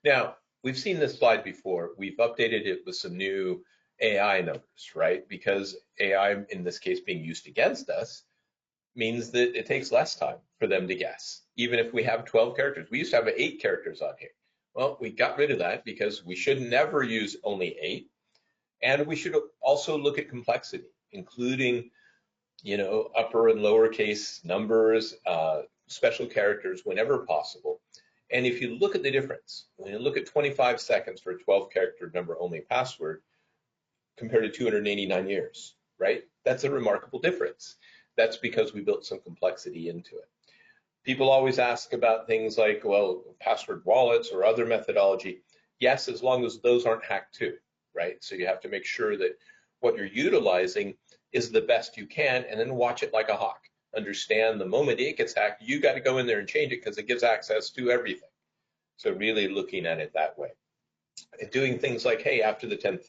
Now, we've seen this slide before. We've updated it with some new AI numbers, right? Because AI, in this case, being used against us, means that it takes less time for them to guess. Even if we have 12 characters, we used to have 8 characters on here. Well, we got rid of that because we should never use only 8. And we should also look at complexity, including, upper and lowercase numbers, special characters whenever possible. And if you look at the difference, when you look at 25 seconds for a 12-character number only password compared to 289 years, right? That's a remarkable difference. That's because we built some complexity into it. People always ask about things like, well, password wallets or other methodology. Yes, as long as those aren't hacked too, right? So you have to make sure that what you're utilizing is the best you can, and then watch it like a hawk. Understand the moment it gets hacked, you got to go in there and change it because it gives access to everything. So really looking at it that way. And doing things like, hey, after the 10th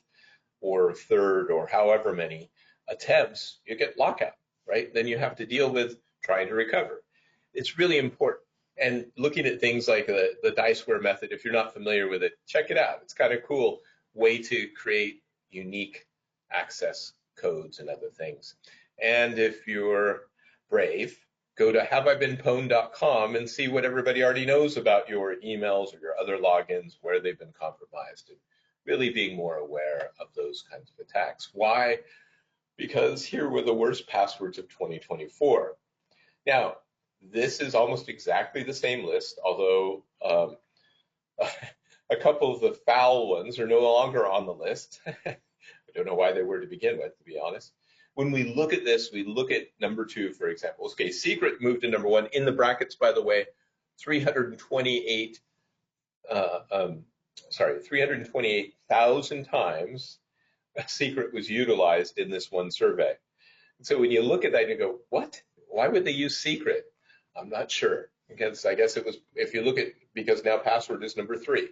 or third or however many attempts, you get lockout, right? Then you have to deal with trying to recover. It's really important. And looking at things like the Diceware method, if you're not familiar with it, check it out. It's kind of cool way to create unique access codes and other things. And if you're brave, go to haveibeenpwned.com and see what everybody already knows about your emails or your other logins, where they've been compromised, and really being more aware of those kinds of attacks. Why? Because here were the worst passwords of 2024. Now, this is almost exactly the same list, although a couple of the foul ones are no longer on the list. I don't know why they were to begin with, to be honest. When we look at this, we look at number 2, for example. Okay, secret moved to number 1. In the brackets, by the way, 328,000 times a secret was utilized in this one survey. So when you look at that, you go, what? Why would they use secret? I'm not sure, because I guess it was, if you look at, because now password is number 3.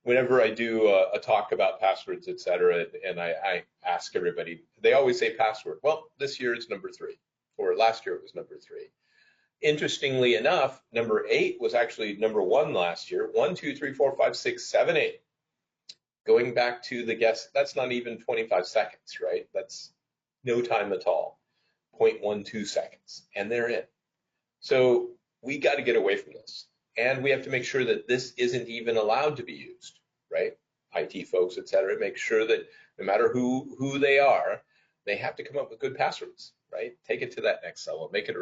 Whenever I do a talk about passwords, et cetera, and I ask everybody, they always say password. Well, this year it's number 3, or last year it was number 3. Interestingly enough, number 8 was actually number 1 last year. 1, 2, 3, 4, 5, 6, 7, 8. Going back to the guess, that's not even 25 seconds, right? That's no time at all, 0.12 seconds, and they're in. So we got to get away from this. And we have to make sure that this isn't even allowed to be used, right? IT folks, et cetera, make sure that no matter who they are, they have to come up with good passwords, right? Take it to that next level, make it a